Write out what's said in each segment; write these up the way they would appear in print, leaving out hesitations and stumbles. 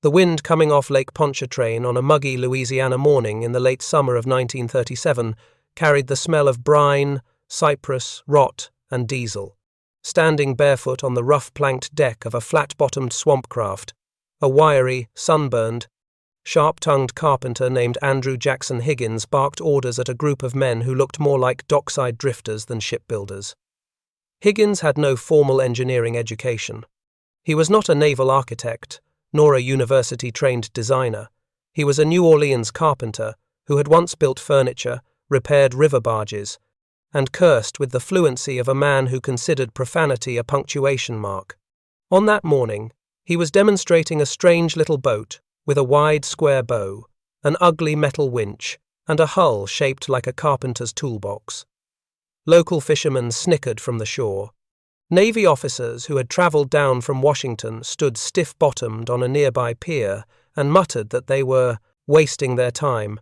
The wind coming off Lake Pontchartrain on a muggy Louisiana morning in the late summer of 1937 carried the smell of brine, cypress, rot, and diesel. Standing barefoot on the rough-planked deck of a flat-bottomed swamp craft, a wiry, sunburned, sharp-tongued carpenter named Andrew Jackson Higgins barked orders at a group of men who looked more like dockside drifters than shipbuilders. Higgins had no formal engineering education. He was not a naval architect, nor a university-trained designer. He was a New Orleans carpenter who had once built furniture, repaired river barges, and cursed with the fluency of a man who considered profanity a punctuation mark. On that morning, he was demonstrating a strange little boat with a wide square bow, an ugly metal winch, and a hull shaped like a carpenter's toolbox. Local fishermen snickered from the shore. Navy officers who had travelled down from Washington stood stiff-bottomed on a nearby pier and muttered that they were wasting their time.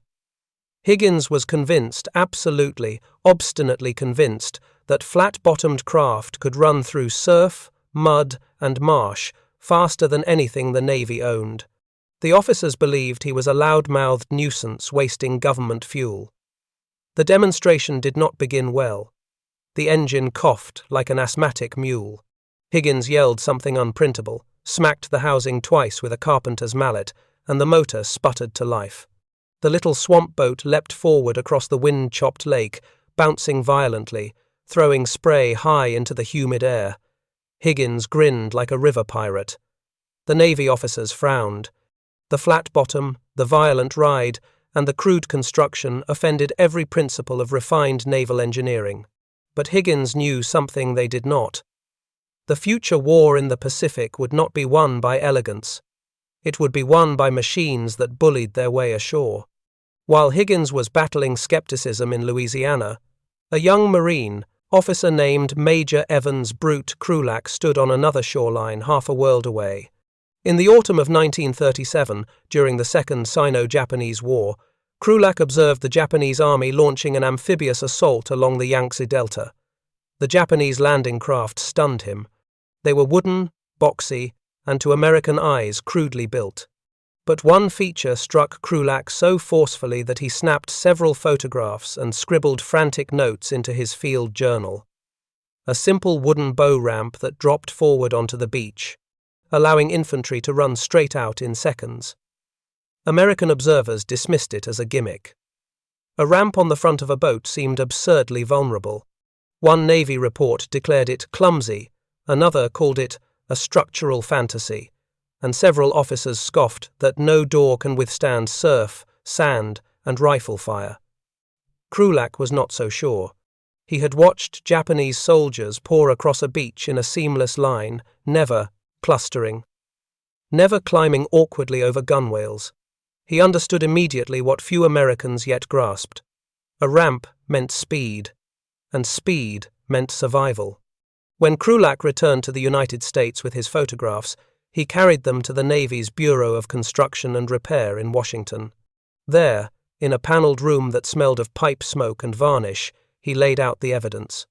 Higgins was convinced, absolutely, obstinately convinced, that flat-bottomed craft could run through surf, mud, and marsh faster than anything the Navy owned. The officers believed he was a loud-mouthed nuisance wasting government fuel. The demonstration did not begin well. The engine coughed like an asthmatic mule. Higgins yelled something unprintable, smacked the housing twice with a carpenter's mallet, and the motor sputtered to life. The little swamp boat leapt forward across the wind-chopped lake, bouncing violently, throwing spray high into the humid air. Higgins grinned like a river pirate. The Navy officers frowned. The flat bottom, the violent ride, and the crude construction offended every principle of refined naval engineering. But Higgins knew something they did not. The future war in the Pacific would not be won by elegance. It would be won by machines that bullied their way ashore. While Higgins was battling skepticism in Louisiana, a young Marine, officer named Major Evans Brute Krulak, stood on another shoreline half a world away. In the autumn of 1937, during the Second Sino-Japanese War, Krulak observed the Japanese army launching an amphibious assault along the Yangtze Delta. The Japanese landing craft stunned him. They were wooden, boxy, and to American eyes crudely built. But one feature struck Krulak so forcefully that he snapped several photographs and scribbled frantic notes into his field journal. A simple wooden bow ramp that dropped forward onto the beach, allowing infantry to run straight out in seconds. American observers dismissed it as a gimmick. A ramp on the front of a boat seemed absurdly vulnerable. One Navy report declared it clumsy, another called it a structural fantasy, and several officers scoffed that no door can withstand surf, sand, and rifle fire. Krulak was not so sure. He had watched Japanese soldiers pour across a beach in a seamless line, never clustering, never climbing awkwardly over gunwales. He understood immediately what few Americans yet grasped. A ramp meant speed, and speed meant survival. When Krulak returned to the United States with his photographs, he carried them to the Navy's Bureau of Construction and Repair in Washington. There, in a paneled room that smelled of pipe smoke and varnish, he laid out the evidence.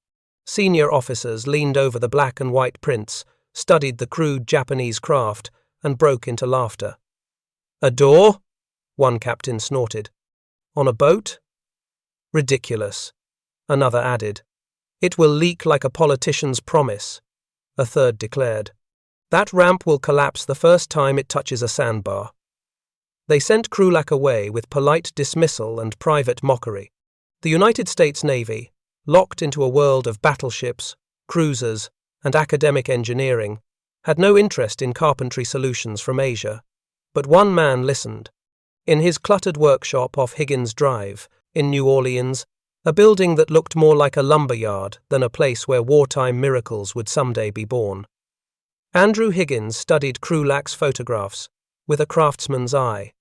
Senior officers leaned over the black and white prints, studied the crude Japanese craft, and broke into laughter. "A door?" one captain snorted. "On a boat?" "Ridiculous," another added. "It will leak like a politician's promise," a third declared. "That ramp will collapse the first time it touches a sandbar." They sent Krulak away with polite dismissal and private mockery. The United States Navy, locked into a world of battleships, cruisers, and academic engineering, had no interest in carpentry solutions from Asia. But one man listened. In his cluttered workshop off Higgins Drive, in New Orleans, a building that looked more like a lumber yard than a place where wartime miracles would someday be born, Andrew Higgins studied Krulak's photographs with a craftsman's eye.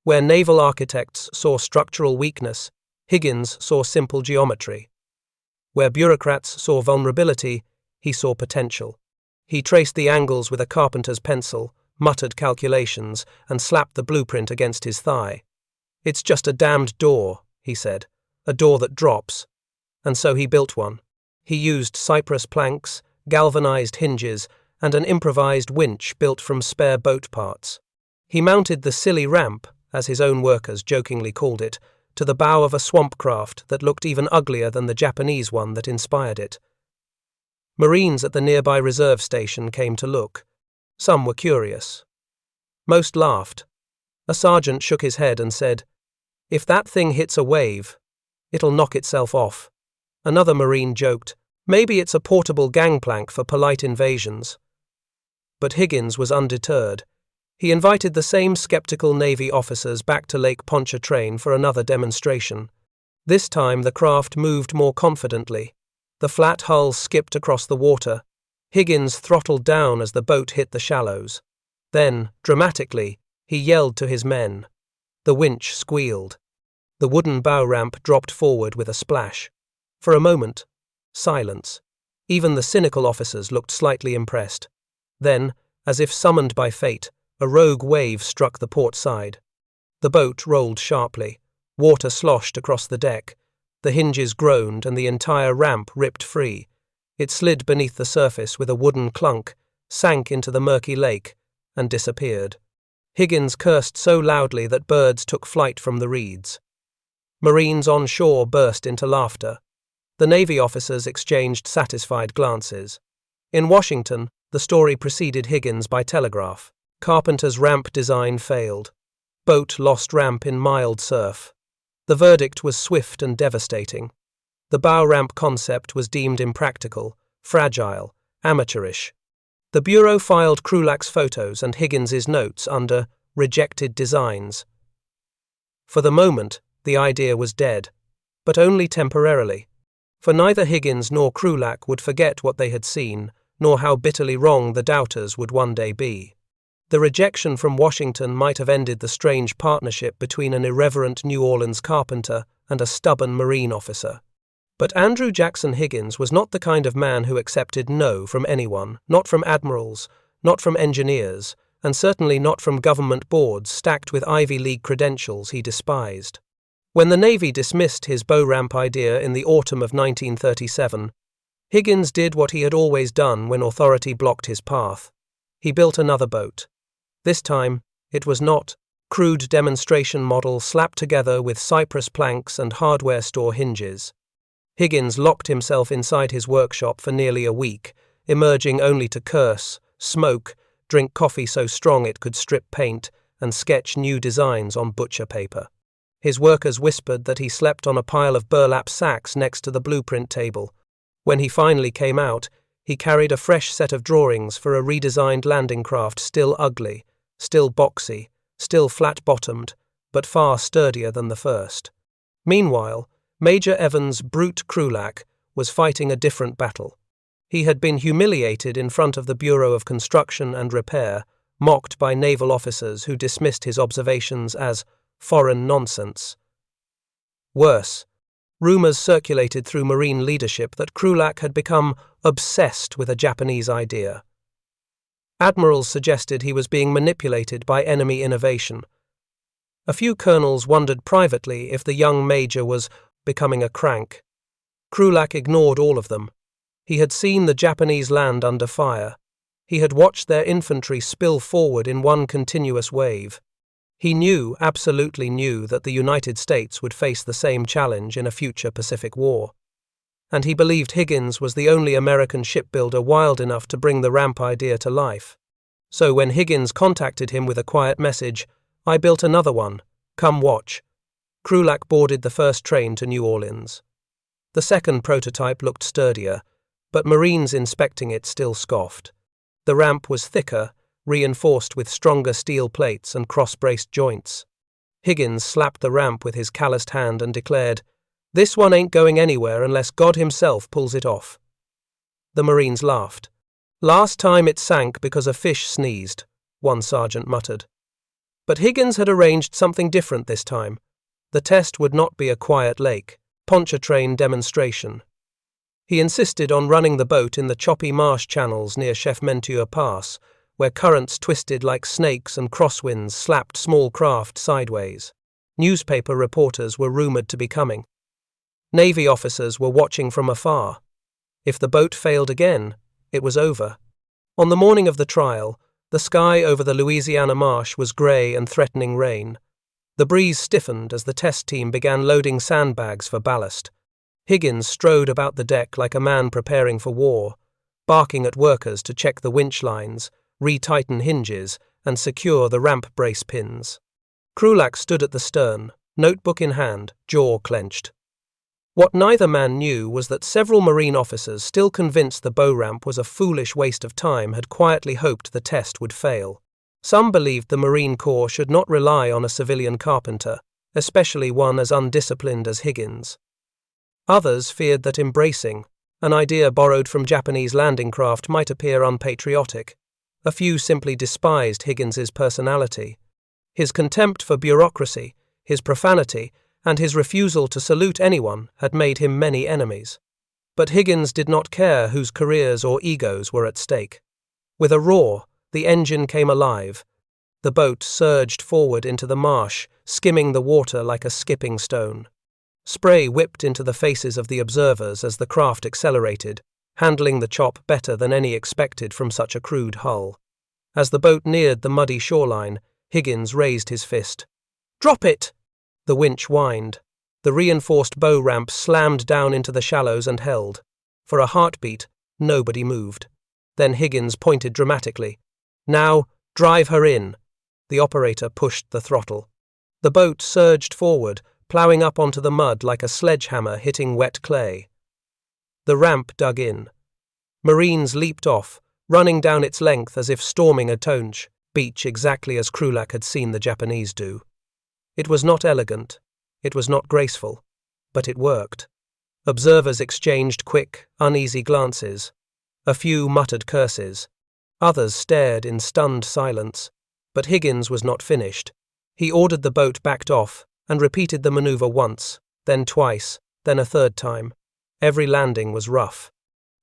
Where naval architects saw structural weakness, Higgins saw simple geometry. Where bureaucrats saw vulnerability, he saw potential. He traced the angles with a carpenter's pencil, muttered calculations, and slapped the blueprint against his thigh. "It's just a damned door," he said, "a door that drops." And so he built one. He used cypress planks, galvanized hinges, and an improvised winch built from spare boat parts. He mounted the silly ramp, as his own workers jokingly called it, to the bow of a swamp craft that looked even uglier than the Japanese one that inspired it. Marines at the nearby reserve station came to look. Some were curious. Most laughed. A sergeant shook his head and said, "If that thing hits a wave, it'll knock itself off." Another Marine joked, "Maybe it's a portable gangplank for polite invasions." But Higgins was undeterred. He invited the same skeptical Navy officers back to Lake Pontchartrain for another demonstration. This time the craft moved more confidently. The flat hull skipped across the water. Higgins throttled down as the boat hit the shallows. Then, dramatically, he yelled to his men. The winch squealed. The wooden bow ramp dropped forward with a splash. For a moment, silence. Even the cynical officers looked slightly impressed. Then, as if summoned by fate, a rogue wave struck the port side. The boat rolled sharply. Water sloshed across the deck. The hinges groaned and the entire ramp ripped free. It slid beneath the surface with a wooden clunk, sank into the murky lake, and disappeared. Higgins cursed so loudly that birds took flight from the reeds. Marines on shore burst into laughter. The Navy officers exchanged satisfied glances. In Washington, the story preceded Higgins by telegraph. Carpenter's ramp design failed. Boat lost ramp in mild surf. The verdict was swift and devastating. The bow ramp concept was deemed impractical, fragile, amateurish. The Bureau filed Krulak's photos and Higgins's notes under rejected designs. For the moment, the idea was dead, but only temporarily, for neither Higgins nor Krulak would forget what they had seen, nor how bitterly wrong the doubters would one day be. The rejection from Washington might have ended the strange partnership between an irreverent New Orleans carpenter and a stubborn Marine officer. But Andrew Jackson Higgins was not the kind of man who accepted no from anyone, not from admirals, not from engineers, and certainly not from government boards stacked with Ivy League credentials he despised. When the Navy dismissed his bow ramp idea in the autumn of 1937, Higgins did what he had always done when authority blocked his path. He built another boat. This time, it was not crude demonstration model slapped together with cypress planks and hardware store hinges. Higgins locked himself inside his workshop for nearly a week, emerging only to curse, smoke, drink coffee so strong it could strip paint, and sketch new designs on butcher paper. His workers whispered that he slept on a pile of burlap sacks next to the blueprint table. When he finally came out, he carried a fresh set of drawings for a redesigned landing craft still ugly, still boxy, still flat-bottomed, but far sturdier than the first. Meanwhile, Major Evans' brute Krulak was fighting a different battle. He had been humiliated in front of the Bureau of Construction and Repair, mocked by naval officers who dismissed his observations as foreign nonsense. Worse, rumors circulated through Marine leadership that Krulak had become obsessed with a Japanese idea. Admirals suggested he was being manipulated by enemy innovation. A few colonels wondered privately if the young major was becoming a crank. Krulak ignored all of them. He had seen the Japanese land under fire. He had watched their infantry spill forward in one continuous wave. He knew, absolutely knew, that the United States would face the same challenge in a future Pacific War. And he believed Higgins was the only American shipbuilder wild enough to bring the ramp idea to life. So when Higgins contacted him with a quiet message, "I built another one. Come watch," Krulak boarded the first train to New Orleans. The second prototype looked sturdier, but Marines inspecting it still scoffed. The ramp was thicker, reinforced with stronger steel plates and cross-braced joints. Higgins slapped the ramp with his calloused hand and declared, "This one ain't going anywhere unless God himself pulls it off." The Marines laughed. "Last time it sank because a fish sneezed," one sergeant muttered. But Higgins had arranged something different this time. The test would not be a quiet lake, Pontchartrain demonstration. He insisted on running the boat in the choppy marsh channels near Chef Menteur Pass, where currents twisted like snakes and crosswinds slapped small craft sideways. Newspaper reporters were rumored to be coming. Navy officers were watching from afar. If the boat failed again, it was over. On the morning of the trial, The sky over the Louisiana marsh was grey and threatening rain. The breeze stiffened as the test team began loading sandbags for ballast. Higgins strode about the deck like a man preparing for war, barking at workers to check the winch lines, retighten hinges, and secure the ramp brace pins. Krulak stood at the stern, notebook in hand, jaw clenched. What neither man knew was that several Marine officers, still convinced the bow ramp was a foolish waste of time, had quietly hoped the test would fail. Some believed the Marine Corps should not rely on a civilian carpenter, especially one as undisciplined as Higgins. Others feared that embracing, an idea borrowed from Japanese landing craft, might appear unpatriotic. A few simply despised Higgins's personality. His contempt for bureaucracy, his profanity, and his refusal to salute anyone had made him many enemies. But Higgins did not care whose careers or egos were at stake. With a roar, the engine came alive. The boat surged forward into the marsh, skimming the water like a skipping stone. Spray whipped into the faces of the observers as the craft accelerated, handling the chop better than any expected from such a crude hull. As the boat neared the muddy shoreline, Higgins raised his fist. "Drop it!" The winch whined. The reinforced bow ramp slammed down into the shallows and held. For a heartbeat, nobody moved. Then Higgins pointed dramatically. "Now, drive her in." The operator pushed the throttle. The boat surged forward, ploughing up onto the mud like a sledgehammer hitting wet clay. The ramp dug in. Marines leaped off, running down its length as if storming a beach exactly as Krulak had seen the Japanese do. It was not elegant, it was not graceful, but it worked. Observers exchanged quick, uneasy glances. A few muttered curses. Others stared in stunned silence. But Higgins was not finished. He ordered the boat backed off and repeated the maneuver once, then twice, then a third time. Every landing was rough.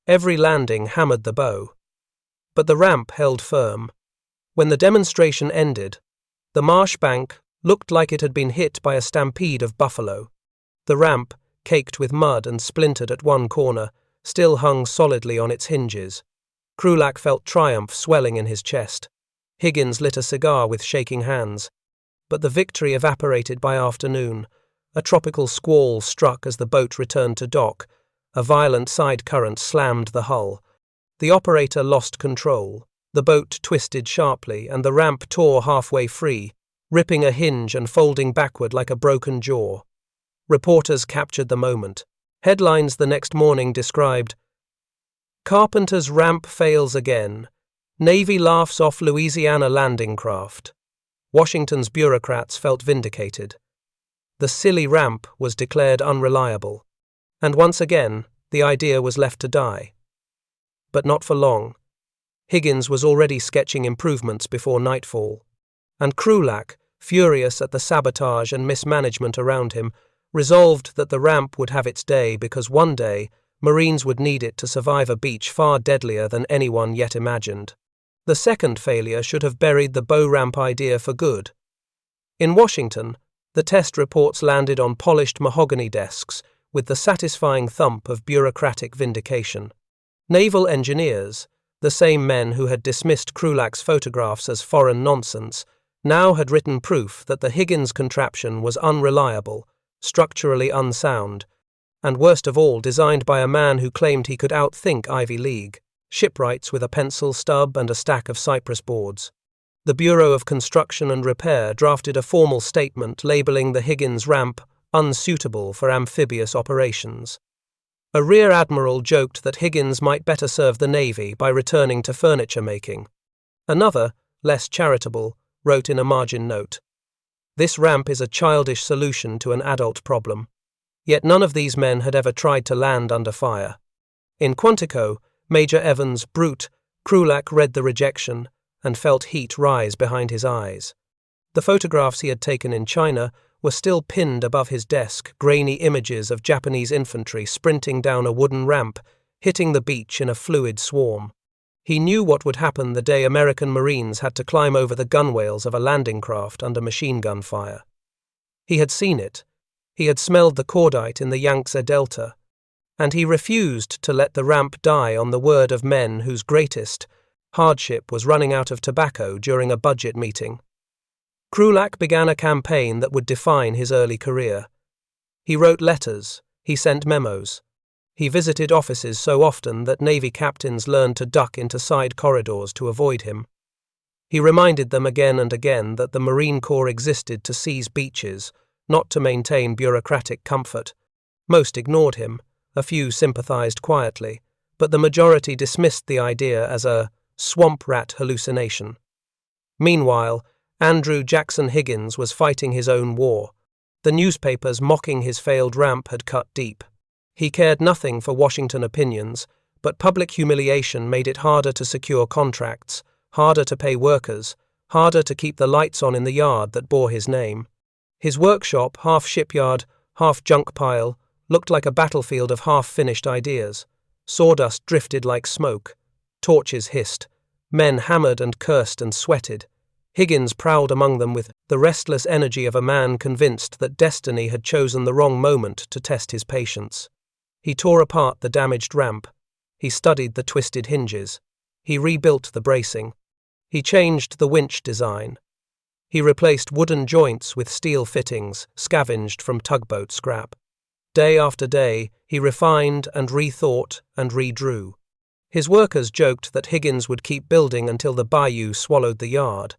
Every landing hammered the bow. But the ramp held firm. When the demonstration ended, the marsh bank looked like it had been hit by a stampede of buffalo. The ramp, caked with mud and splintered at one corner, still hung solidly on its hinges. Krulak felt triumph swelling in his chest. Higgins lit a cigar with shaking hands. But the victory evaporated by afternoon. A tropical squall struck as the boat returned to dock. A violent side current slammed the hull. The operator lost control. The boat twisted sharply, and the ramp tore halfway free, ripping a hinge and folding backward like a broken jaw. Reporters captured the moment. Headlines the next morning described, "Carpenter's ramp fails again. Navy laughs off Louisiana landing craft." Washington's bureaucrats felt vindicated. The silly ramp was declared unreliable. And once again, the idea was left to die. But not for long. Higgins was already sketching improvements before nightfall. And Krulak, furious at the sabotage and mismanagement around him, resolved that the ramp would have its day because one day Marines would need it to survive a beach far deadlier than anyone yet imagined. The second failure should have buried the bow ramp idea for good. In Washington, the test reports landed on polished mahogany desks with the satisfying thump of bureaucratic vindication. Naval engineers, the same men who had dismissed Krulak's photographs as foreign nonsense, now had written proof that the Higgins contraption was unreliable, structurally unsound, and worst of all designed by a man who claimed he could outthink Ivy League, shipwrights with a pencil stub and a stack of cypress boards. The Bureau of Construction and Repair drafted a formal statement labeling the Higgins ramp unsuitable for amphibious operations. A rear admiral joked that Higgins might better serve the Navy by returning to furniture making. Another, less charitable, wrote in a margin note, "This ramp is a childish solution to an adult problem." Yet none of these men had ever tried to land under fire. In Quantico, Major Evans' brute, Krulak read the rejection and felt heat rise behind his eyes. The photographs he had taken in China were still pinned above his desk, grainy images of Japanese infantry sprinting down a wooden ramp, hitting the beach in a fluid swarm. He knew what would happen the day American Marines had to climb over the gunwales of a landing craft under machine gun fire. He had seen it. He had smelled the cordite in the Yangtze Delta, and he refused to let the ramp die on the word of men whose greatest, Hardship was running out of tobacco during a budget meeting. Krulak began a campaign that would define his early career. He wrote letters, he sent memos. He visited offices so often that Navy captains learned to duck into side corridors to avoid him. He reminded them again and again that the Marine Corps existed to seize beaches, not to maintain bureaucratic comfort. Most ignored him, a few sympathized quietly, but the majority dismissed the idea as a swamp rat hallucination. Meanwhile, Andrew Jackson Higgins was fighting his own war. The newspapers mocking his failed ramp had cut deep. He cared nothing for Washington opinions, but public humiliation made it harder to secure contracts, harder to pay workers, harder to keep the lights on in the yard that bore his name. His workshop, half shipyard, half junk pile, looked like a battlefield of half-finished ideas. Sawdust drifted like smoke. Torches hissed. Men hammered and cursed and sweated. Higgins prowled among them with the restless energy of a man convinced that destiny had chosen the wrong moment to test his patience. He tore apart the damaged ramp. He studied the twisted hinges. He rebuilt the bracing. He changed the winch design. He replaced wooden joints with steel fittings scavenged from tugboat scrap. Day after day, he refined and rethought and redrew. His workers joked that Higgins would keep building until the bayou swallowed the yard.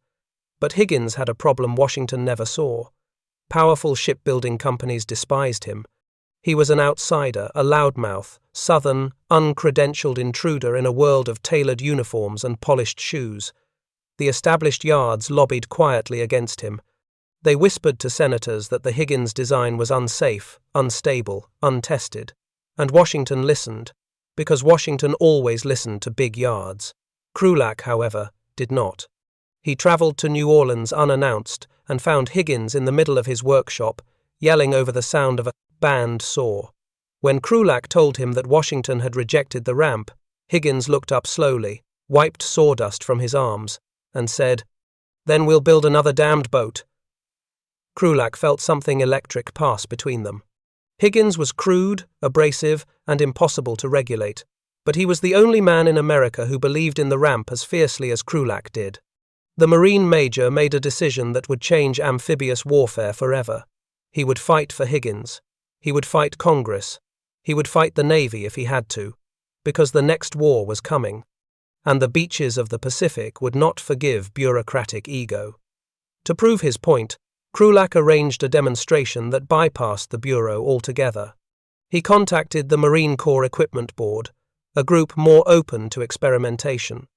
But Higgins had a problem Washington never saw. Powerful shipbuilding companies despised him. He was an outsider, a loudmouth, southern, uncredentialed intruder in a world of tailored uniforms and polished shoes. The established yards lobbied quietly against him. They whispered to senators that the Higgins design was unsafe, unstable, untested. And Washington listened, because Washington always listened to big yards. Krulak, however, did not. He traveled to New Orleans unannounced and found Higgins in the middle of his workshop, yelling over the sound of a band saw. When Krulak told him that Washington had rejected the ramp, Higgins looked up slowly, wiped sawdust from his arms, and said, "Then we'll build another damned boat." Krulak felt something electric pass between them. Higgins was crude, abrasive, and impossible to regulate, but he was the only man in America who believed in the ramp as fiercely as Krulak did. The Marine Major made a decision that would change amphibious warfare forever. He would fight for Higgins. He would fight Congress. He would fight the Navy if he had to, because the next war was coming, and the beaches of the Pacific would not forgive bureaucratic ego. To prove his point, Krulak arranged a demonstration that bypassed the Bureau altogether. He contacted the Marine Corps Equipment Board, a group more open to experimentation.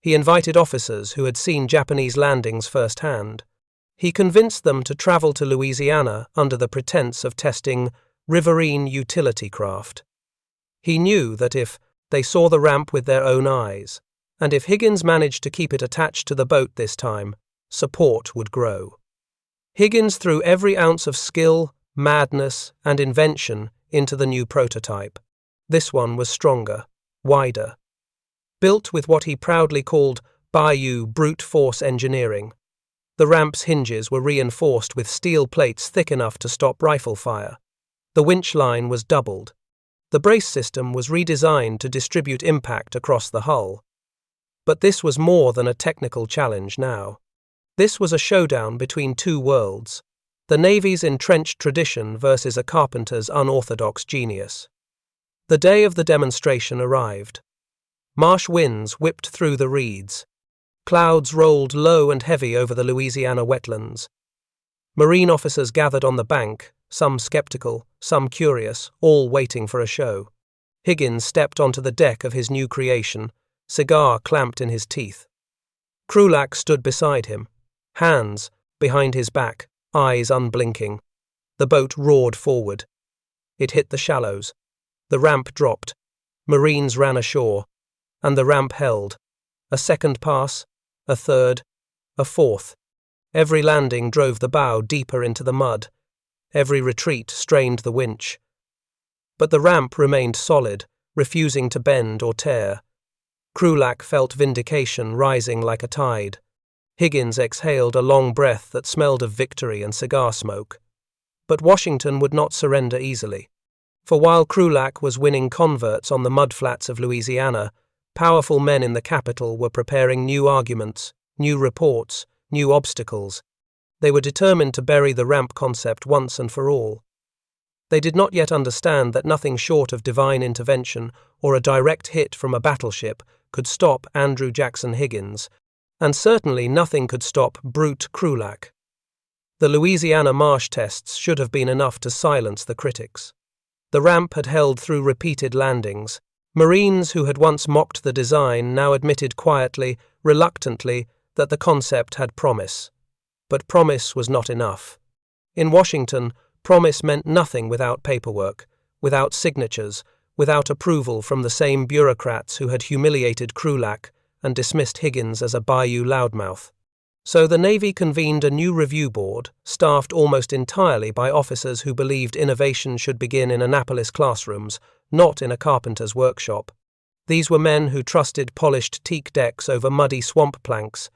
He invited officers who had seen Japanese landings firsthand. He convinced them to travel to Louisiana under the pretense of testing riverine utility craft. He knew that if they saw the ramp with their own eyes, and if Higgins managed to keep it attached to the boat this time, support would grow. Higgins threw every ounce of skill, madness, and invention into the new prototype. This one was stronger, wider. Built with what he proudly called bayou brute force engineering. The ramp's hinges were reinforced with steel plates thick enough to stop rifle fire. The winch line was doubled. The brace system was redesigned to distribute impact across the hull. But this was more than a technical challenge now. This was a showdown between two worlds, the Navy's entrenched tradition versus a Carpenter's unorthodox genius. The day of the demonstration arrived. Marsh winds whipped through the reeds. Clouds rolled low and heavy over the Louisiana wetlands. Marine officers gathered on the bank, some skeptical, some curious, all waiting for a show. Higgins stepped onto the deck of his new creation, cigar clamped in his teeth. Krulak stood beside him, hands behind his back, eyes unblinking. The boat roared forward. It hit the shallows. The ramp dropped. Marines ran ashore, and the ramp held. A second pass, a third, a fourth. Every landing drove the bow deeper into the mud. Every retreat strained the winch. But the ramp remained solid, refusing to bend or tear. Krulak felt vindication rising like a tide. Higgins exhaled a long breath that smelled of victory and cigar smoke. But Washington would not surrender easily. For while Krulak was winning converts on the mudflats of Louisiana, Powerful men in the capital were preparing new arguments, new reports, new obstacles. They were determined to bury the ramp concept once and for all. They did not yet understand that nothing short of divine intervention or a direct hit from a battleship could stop Andrew Jackson Higgins, and certainly nothing could stop brute Krulak. The Louisiana marsh tests should have been enough to silence the critics. The ramp had held through repeated landings. Marines who had once mocked the design now admitted quietly, reluctantly, that the concept had promise. But promise was not enough. In Washington, promise meant nothing without paperwork, without signatures, without approval from the same bureaucrats who had humiliated Krulak and dismissed Higgins as a bayou loudmouth. So the Navy convened a new review board, staffed almost entirely by officers who believed innovation should begin in Annapolis classrooms, not in a carpenter's workshop. These were men who trusted polished teak decks over muddy swamp planks,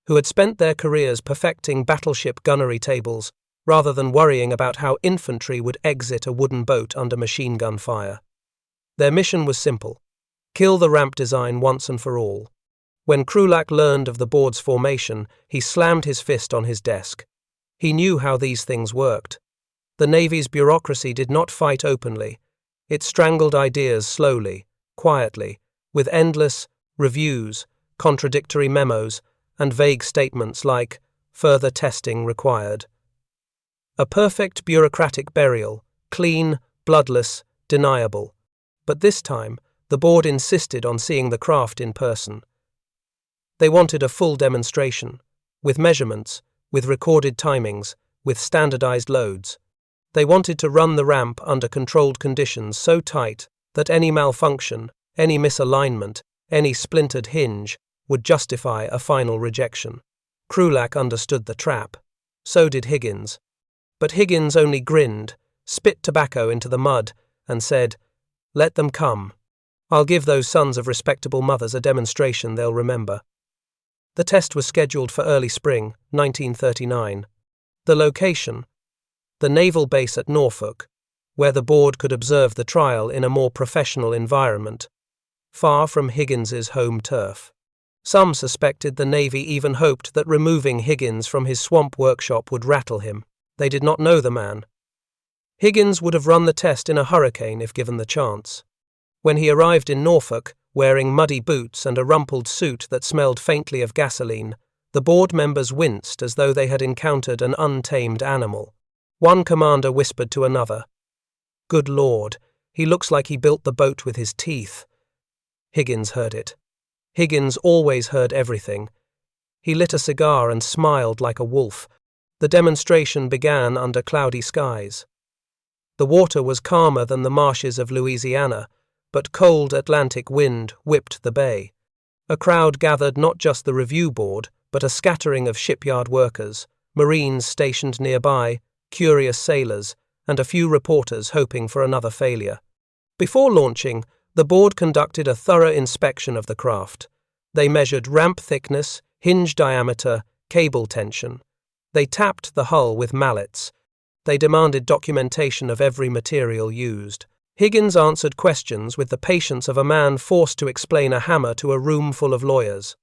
who had spent their careers perfecting battleship gunnery tables rather than worrying about how infantry would exit a wooden boat under machine gun fire. Their mission was simple: kill the ramp design once and for all. When Krulak learned of the board's formation, he slammed his fist on his desk. He knew how these things worked. The Navy's bureaucracy did not fight openly. It strangled ideas slowly, quietly, with endless reviews, contradictory memos, and vague statements like, "further testing required." A perfect bureaucratic burial, clean, bloodless, deniable. But this time, the board insisted on seeing the craft in person. They wanted a full demonstration, with measurements, with recorded timings, with standardized loads. They wanted to run the ramp under controlled conditions so tight that any malfunction, any misalignment, any splintered hinge would justify a final rejection. Krulak understood the trap. So did Higgins. But Higgins only grinned, spit tobacco into the mud, and said, "Let them come. I'll give those sons of respectable mothers a demonstration they'll remember." The test was scheduled for early spring, 1939. The location: the naval base at Norfolk, where the board could observe the trial in a more professional environment, far from Higgins's home turf. Some suspected the Navy even hoped that removing Higgins from his swamp workshop would rattle him. They did not know the man. Higgins would have run the test in a hurricane if given the chance. When he arrived in Norfolk, wearing muddy boots and a rumpled suit that smelled faintly of gasoline, the board members winced as though they had encountered an untamed animal. One commander whispered to another, "Good Lord, he looks like he built the boat with his teeth." Higgins heard it. Higgins always heard everything. He lit a cigar and smiled like a wolf. The demonstration began under cloudy skies. The water was calmer than the marshes of Louisiana, but cold Atlantic wind whipped the bay. A crowd gathered, not just the review board, but a scattering of shipyard workers, Marines stationed nearby, curious sailors, and a few reporters hoping for another failure. Before launching, the board conducted a thorough inspection of the craft. They measured ramp thickness, hinge diameter, cable tension. They tapped the hull with mallets. They demanded documentation of every material used. Higgins answered questions with the patience of a man forced to explain a hammer to a room full of lawyers.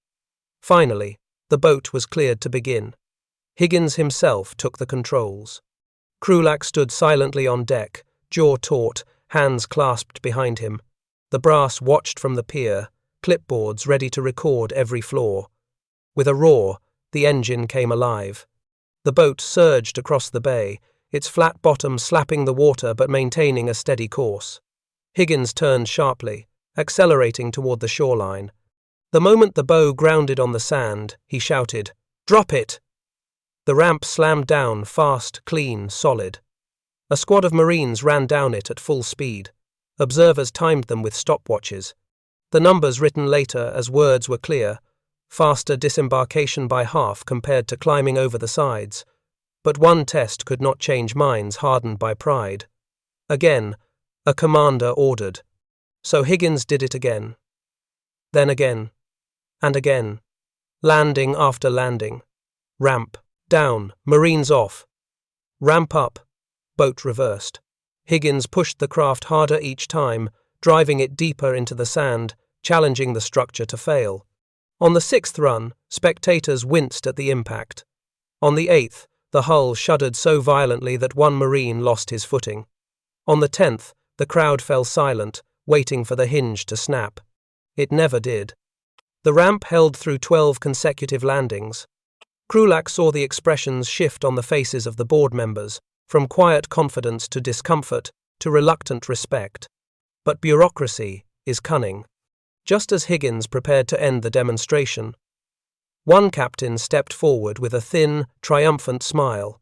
Finally, the boat was cleared to begin. Higgins himself took the controls. Krulak stood silently on deck, jaw taut, hands clasped behind him. The brass watched from the pier, clipboards ready to record every flaw. With a roar, the engine came alive. The boat surged across the bay, its flat bottom slapping the water but maintaining a steady course. Higgins turned sharply, accelerating toward the shoreline. The moment the bow grounded on the sand, he shouted, "Drop it!" The ramp slammed down, fast, clean, solid. A squad of Marines ran down it at full speed. Observers timed them with stopwatches. The numbers written later as words were clear: faster disembarkation by half compared to climbing over the sides. But one test could not change minds hardened by pride. Again, a commander ordered. So Higgins did it again. Then again. And again. Landing after landing. Ramp. Down. Marines off. Ramp up. Boat reversed. Higgins pushed the craft harder each time, driving it deeper into the sand, challenging the structure to fail. On the 6th run, spectators winced at the impact. On the 8th, the hull shuddered so violently that one Marine lost his footing. On the 10th, the crowd fell silent, waiting for the hinge to snap. It never did. The ramp held through 12 consecutive landings. Krulak saw the expressions shift on the faces of the board members, from quiet confidence to discomfort to reluctant respect. But bureaucracy is cunning. Just as Higgins prepared to end the demonstration, one captain stepped forward with a thin, triumphant smile.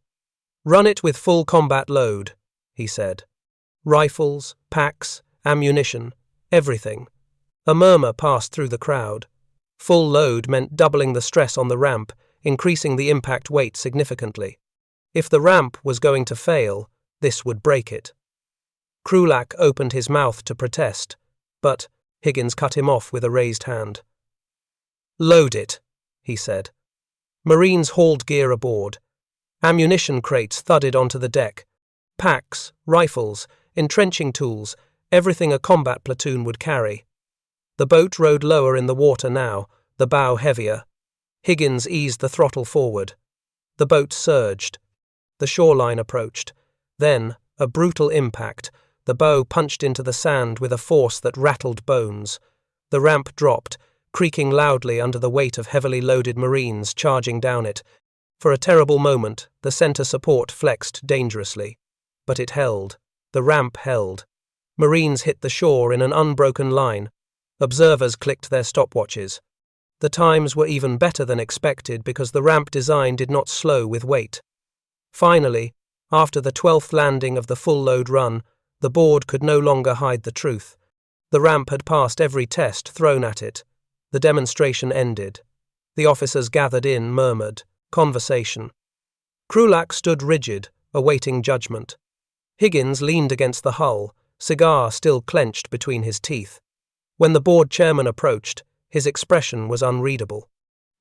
"Run it with full combat load," he said. "Rifles, packs, ammunition, everything." A murmur passed through the crowd. Full load meant doubling the stress on the ramp, increasing the impact weight significantly. If the ramp was going to fail, this would break it. Krulak opened his mouth to protest, but Higgins cut him off with a raised hand. "Load it," he said. Marines hauled gear aboard. Ammunition crates thudded onto the deck. Packs, rifles, entrenching tools, everything a combat platoon would carry. The boat rode lower in the water now, the bow heavier. Higgins eased the throttle forward. The boat surged. The shoreline approached. Then, a brutal impact. The bow punched into the sand with a force that rattled bones. The ramp dropped, creaking loudly under the weight of heavily loaded Marines charging down it. For a terrible moment, the center support flexed dangerously. But it held. The ramp held. Marines hit the shore in an unbroken line. Observers clicked their stopwatches. The times were even better than expected because the ramp design did not slow with weight. Finally, after the 12th landing of the full-load run, the board could no longer hide the truth. The ramp had passed every test thrown at it. The demonstration ended. The officers gathered in, murmured. Conversation. Krulak stood rigid, awaiting judgment. Higgins leaned against the hull, cigar still clenched between his teeth. When the board chairman approached, his expression was unreadable.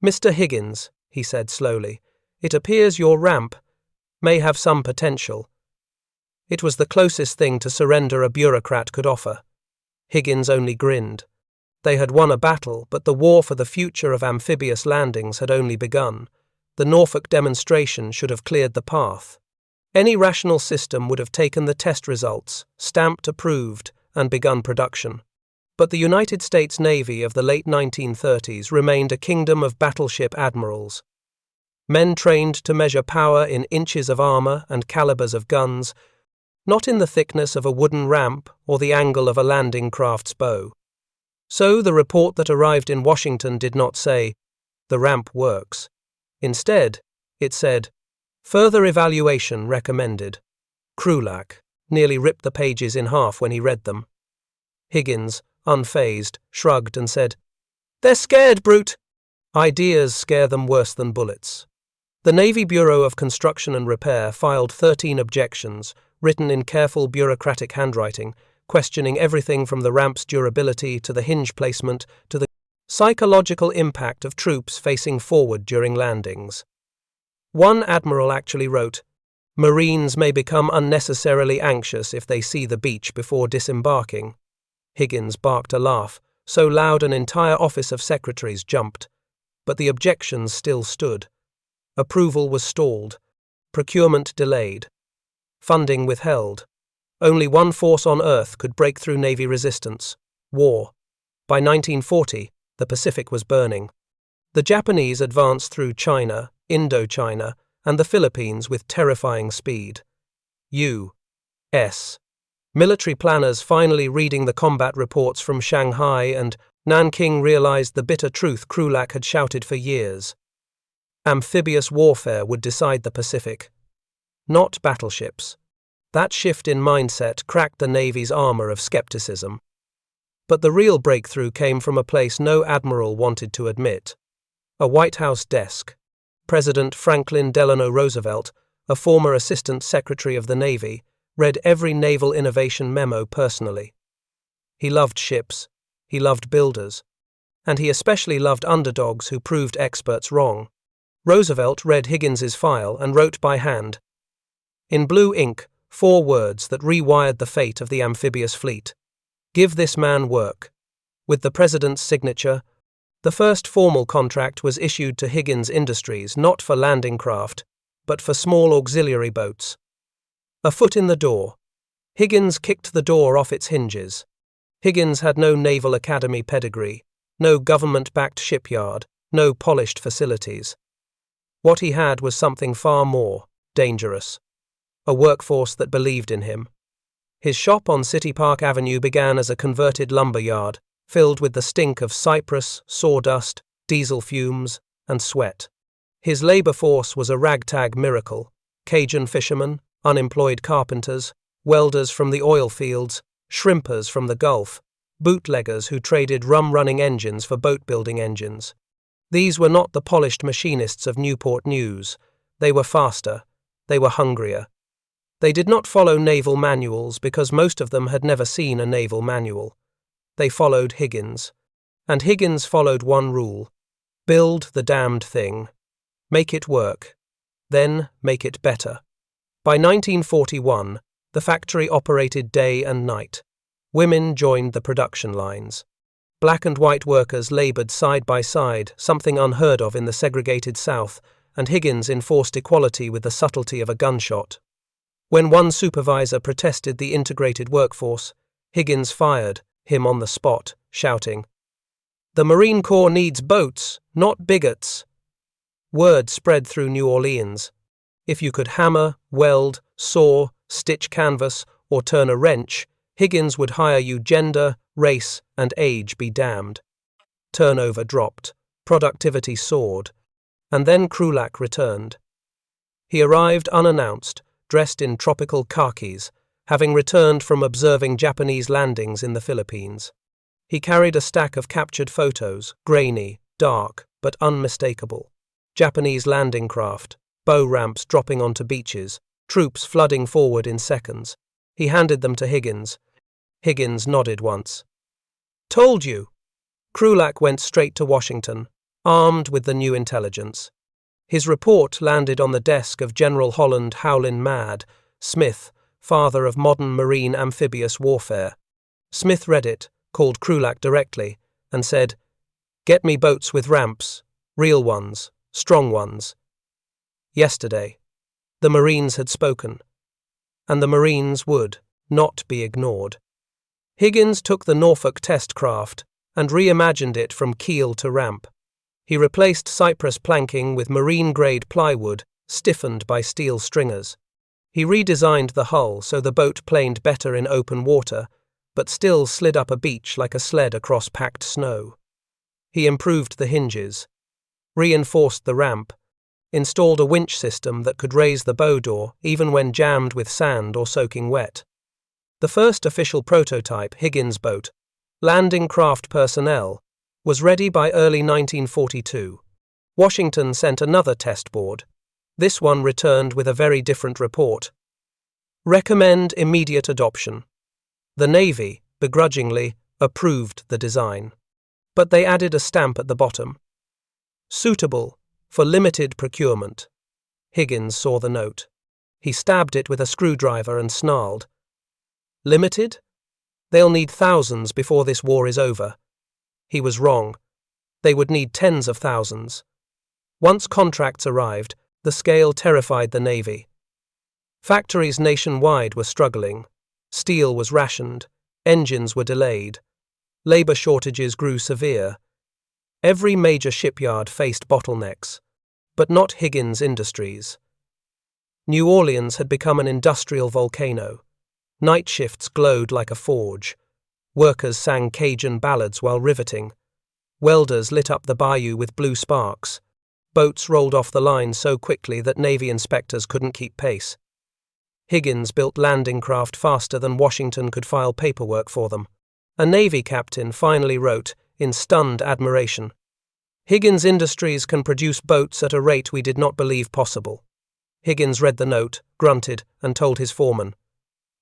"Mr. Higgins," he said slowly, "it appears your ramp may have some potential." It was the closest thing to surrender a bureaucrat could offer. Higgins only grinned. They had won a battle, but the war for the future of amphibious landings had only begun. The Norfolk demonstration should have cleared the path. Any rational system would have taken the test results, stamped approved, and begun production. But the United States Navy of the late 1930s remained a kingdom of battleship admirals. Men trained to measure power in inches of armor and calibers of guns, not in the thickness of a wooden ramp or the angle of a landing craft's bow. So the report that arrived in Washington did not say, "The ramp works." Instead, it said, "Further evaluation recommended." Krulak nearly ripped the pages in half when he read them. Higgins, unfazed, shrugged and said, "They're scared, brute." Ideas scare them worse than bullets. The Navy Bureau of Construction and Repair filed 13 objections, written in careful bureaucratic handwriting, questioning everything from the ramp's durability to the hinge placement to the psychological impact of troops facing forward during landings. One admiral actually wrote, "Marines may become unnecessarily anxious if they see the beach before disembarking." Higgins barked a laugh, so loud an entire office of secretaries jumped. But the objections still stood. Approval was stalled. Procurement delayed. Funding withheld. Only one force on Earth could break through Navy resistance: war. By 1940, the Pacific was burning. The Japanese advanced through China, Indochina, and the Philippines with terrifying speed. U.S. military planners finally reading the combat reports from Shanghai and Nanking realized the bitter truth Krulak had shouted for years. Amphibious warfare would decide the Pacific, not battleships. That shift in mindset cracked the Navy's armor of skepticism. But the real breakthrough came from a place no admiral wanted to admit: a White House desk. President Franklin Delano Roosevelt, a former Assistant Secretary of the Navy, read every naval innovation memo personally. He loved ships, he loved builders, and he especially loved underdogs who proved experts wrong. Roosevelt read Higgins's file and wrote by hand, in blue ink, 4 words that rewired the fate of the amphibious fleet: "Give this man work." with the president's signature. The first formal contract was issued to Higgins Industries not for landing craft, but for small auxiliary boats. A foot in the door. Higgins kicked the door off its hinges. Higgins had no Naval Academy pedigree, no government-backed shipyard, no polished facilities. What he had was something far more dangerous. A workforce that believed in him. His shop on City Park Avenue began as a converted lumber yard, filled with the stink of cypress, sawdust, diesel fumes, and sweat. His labor force was a ragtag miracle: Cajun fishermen, unemployed carpenters, welders from the oil fields, shrimpers from the Gulf, bootleggers who traded rum-running engines for boat-building engines. These were not the polished machinists of Newport News. They were faster. They were hungrier. They did not follow naval manuals because most of them had never seen a naval manual. They followed Higgins. And Higgins followed one rule: build the damned thing. Make it work. Then make it better. By 1941, the factory operated day and night. Women joined the production lines. Black and white workers labored side by side, something unheard of in the segregated South, and Higgins enforced equality with the subtlety of a gunshot. When one supervisor protested the integrated workforce, Higgins fired him on the spot, shouting, "The Marine Corps needs boats, not bigots." Word spread through New Orleans. If you could hammer, weld, saw, stitch canvas, or turn a wrench, Higgins would hire you. Gender, race, and age be damned. Turnover dropped, productivity soared, and then Krulak returned. He arrived unannounced, dressed in tropical khakis, having returned from observing Japanese landings in the Philippines. He carried a stack of captured photos, grainy, dark, but unmistakable. Japanese landing craft, bow ramps dropping onto beaches, troops flooding forward in seconds. He handed them to Higgins. Higgins nodded once. "Told you." Krulak went straight to Washington, armed with the new intelligence. His report landed on the desk of General Holland Howlin' Mad Smith, father of modern marine amphibious warfare. Smith read it, called Krulak directly, and said, "Get me boats with ramps, real ones, strong ones." Yesterday, the Marines had spoken, and the Marines would not be ignored. Higgins took the Norfolk test craft and reimagined it from keel to ramp. He replaced cypress planking with marine-grade plywood, stiffened by steel stringers. He redesigned the hull so the boat planed better in open water, but still slid up a beach like a sled across packed snow. He improved the hinges, reinforced the ramp, installed a winch system that could raise the bow door even when jammed with sand or soaking wet. The first official prototype, Higgins boat, landing craft personnel, was ready by early 1942. Washington sent another test board. This one returned with a very different report. Recommend immediate adoption. The Navy, begrudgingly, approved the design. But they added a stamp at the bottom. Suitable for limited procurement. Higgins saw the note. He stabbed it with a screwdriver and snarled. Limited? They'll need thousands before this war is over. He was wrong. They would need tens of thousands. Once contracts arrived, the scale terrified the Navy. Factories nationwide were struggling. Steel was rationed. Engines were delayed. Labor shortages grew severe. Every major shipyard faced bottlenecks, but not Higgins Industries. New Orleans had become an industrial volcano. Night shifts glowed like a forge. Workers sang Cajun ballads while riveting. Welders lit up the bayou with blue sparks. Boats rolled off the line so quickly that Navy inspectors couldn't keep pace. Higgins built landing craft faster than Washington could file paperwork for them. A Navy captain finally wrote, in stunned admiration, "Higgins Industries can produce boats at a rate we did not believe possible." Higgins read the note, grunted, and told his foreman,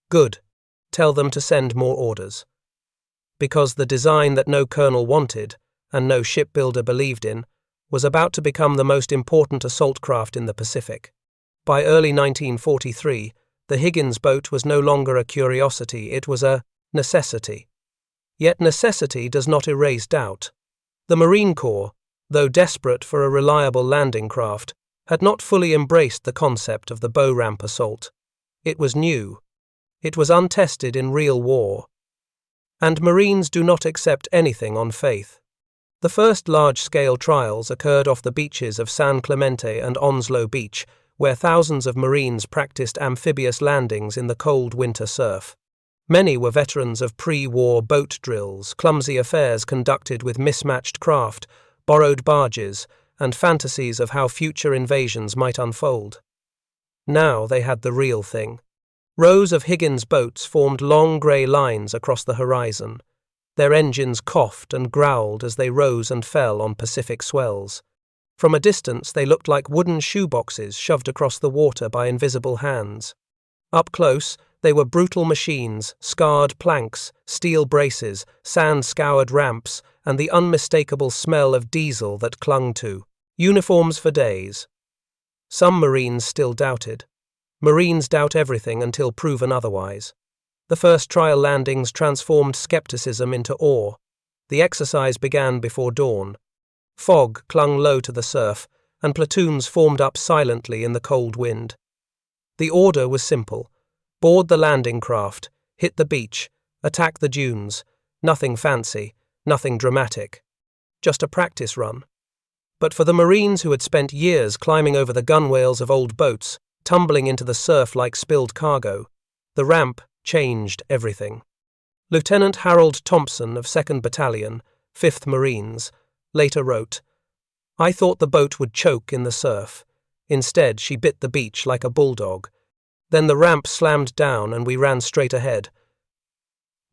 "Good. Tell them to send more orders." Because the design that no colonel wanted, and no shipbuilder believed in, was about to become the most important assault craft in the Pacific. By early 1943, the Higgins boat was no longer a curiosity, it was a necessity. Yet necessity does not erase doubt. The Marine Corps, though desperate for a reliable landing craft, had not fully embraced the concept of the bow ramp assault. It was new. It was untested in real war. And Marines do not accept anything on faith. The first large-scale trials occurred off the beaches of San Clemente and Onslow Beach, where thousands of Marines practiced amphibious landings in the cold winter surf. Many were veterans of pre-war boat drills, clumsy affairs conducted with mismatched craft, borrowed barges, and fantasies of how future invasions might unfold. Now they had the real thing. Rows of Higgins boats formed long grey lines across the horizon. Their engines coughed and growled as they rose and fell on Pacific swells. From a distance they looked like wooden shoeboxes shoved across the water by invisible hands. Up close, they were brutal machines, scarred planks, steel braces, sand-scoured ramps, and the unmistakable smell of diesel that clung to uniforms for days. Some Marines still doubted. Marines doubt everything until proven otherwise. The first trial landings transformed skepticism into awe. The exercise began before dawn. Fog clung low to the surf, and platoons formed up silently in the cold wind. The order was simple. Board the landing craft, hit the beach, attack the dunes. Nothing fancy, nothing dramatic. Just a practice run. But for the Marines who had spent years climbing over the gunwales of old boats, tumbling into the surf like spilled cargo, the ramp changed everything. Lieutenant Harold Thompson of 2nd Battalion, 5th Marines, later wrote, "I thought the boat would choke in the surf. Instead, she bit the beach like a bulldog. Then the ramp slammed down and we ran straight ahead.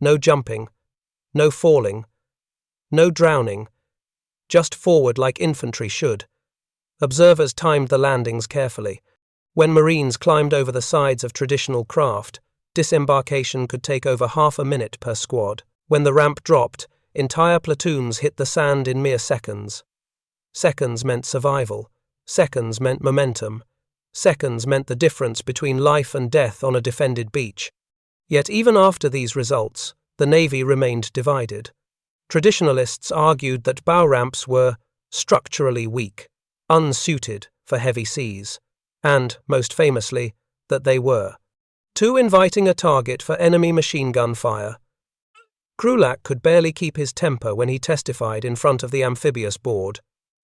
No jumping, no falling, no drowning, just forward like infantry should." Observers timed the landings carefully. When Marines climbed over the sides of traditional craft, disembarkation could take over half a minute per squad. When the ramp dropped, entire platoons hit the sand in mere seconds. Seconds meant survival. Seconds meant momentum. Seconds meant the difference between life and death on a defended beach. Yet even after these results, the Navy remained divided. Traditionalists argued that bow ramps were structurally weak, unsuited for heavy seas, and, most famously, that they were too inviting a target for enemy machine gun fire. Krulak could barely keep his temper when he testified in front of the amphibious board.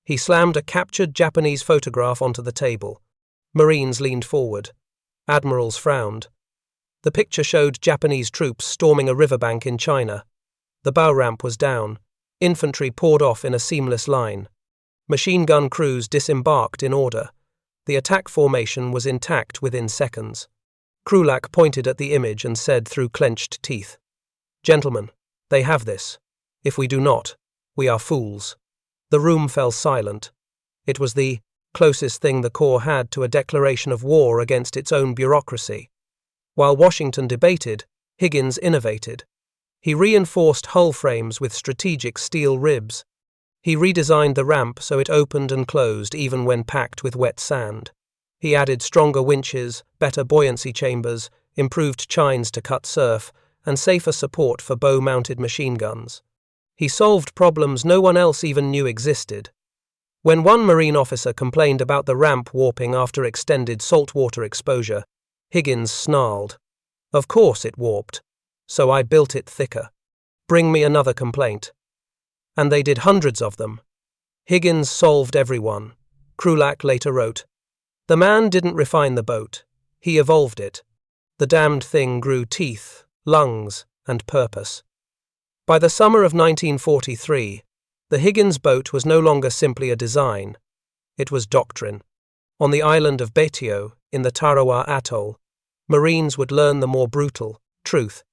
He slammed a captured Japanese photograph onto the table. Marines leaned forward. Admirals frowned. The picture showed Japanese troops storming a riverbank in China. The bow ramp was down. Infantry poured off in a seamless line. Machine gun crews disembarked in order. The attack formation was intact within seconds. Krulak pointed at the image and said through clenched teeth, "Gentlemen, they have this. If we do not, we are fools." The room fell silent. It was the closest thing the Corps had to a declaration of war against its own bureaucracy. While Washington debated, Higgins innovated. He reinforced hull frames with strategic steel ribs. He redesigned the ramp so it opened and closed even when packed with wet sand. He added stronger winches, better buoyancy chambers, improved chines to cut surf, and safer support for bow-mounted machine guns. He solved problems no one else even knew existed. When one Marine officer complained about the ramp warping after extended saltwater exposure, Higgins snarled, "Of course it warped. So I built it thicker. Bring me another complaint." And they did hundreds of them. Higgins solved every one. Krulak later wrote, "The man didn't refine the boat. He evolved it. The damned thing grew teeth, lungs, and purpose." By the summer of 1943, the Higgins boat was no longer simply a design. It was doctrine. On the island of Betio, in the Tarawa Atoll, Marines would learn the more brutal truth.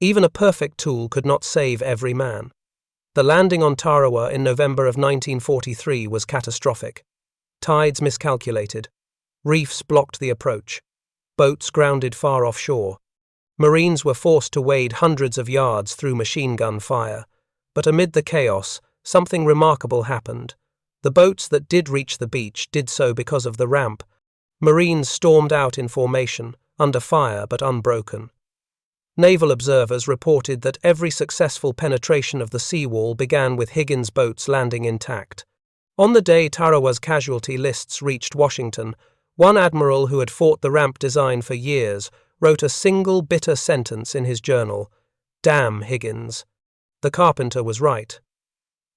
Even a perfect tool could not save every man. The landing on Tarawa in November of 1943 was catastrophic. Tides miscalculated. Reefs blocked the approach. Boats grounded far offshore. Marines were forced to wade hundreds of yards through machine gun fire. But amid the chaos, something remarkable happened. The boats that did reach the beach did so because of the ramp. Marines stormed out in formation, under fire but unbroken. Naval observers reported that every successful penetration of the seawall began with Higgins' boats landing intact. On the day Tarawa's casualty lists reached Washington, one admiral who had fought the ramp design for years wrote a single bitter sentence in his journal: "Damn Higgins." The Carpenter was right.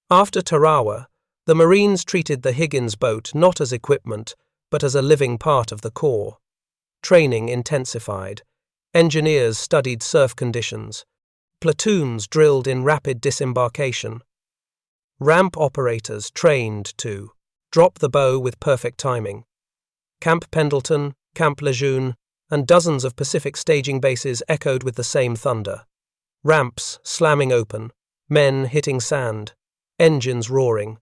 After Tarawa, the Marines treated the Higgins boat not as equipment, but as a living part of the Corps. Training intensified. Engineers studied surf conditions. Platoons drilled in rapid disembarkation. Ramp operators trained to drop the bow with perfect timing. Camp Pendleton, Camp Lejeune, and dozens of Pacific staging bases echoed with the same thunder. Ramps slamming open, men hitting sand, engines roaring,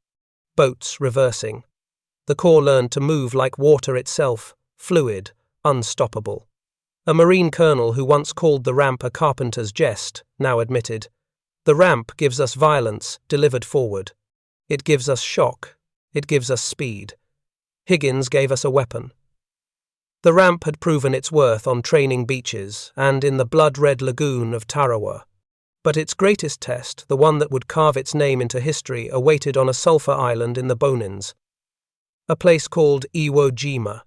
boats reversing. The Corps learned to move like water itself, fluid, unstoppable. A Marine colonel who once called the ramp a carpenter's jest now admitted, "The ramp gives us violence delivered forward. It gives us shock. It gives us speed. Higgins gave us a weapon." The ramp had proven its worth on training beaches and in the blood-red lagoon of Tarawa. But its greatest test, the one that would carve its name into history, awaited on a sulfur island in the Bonins, a place called Iwo Jima.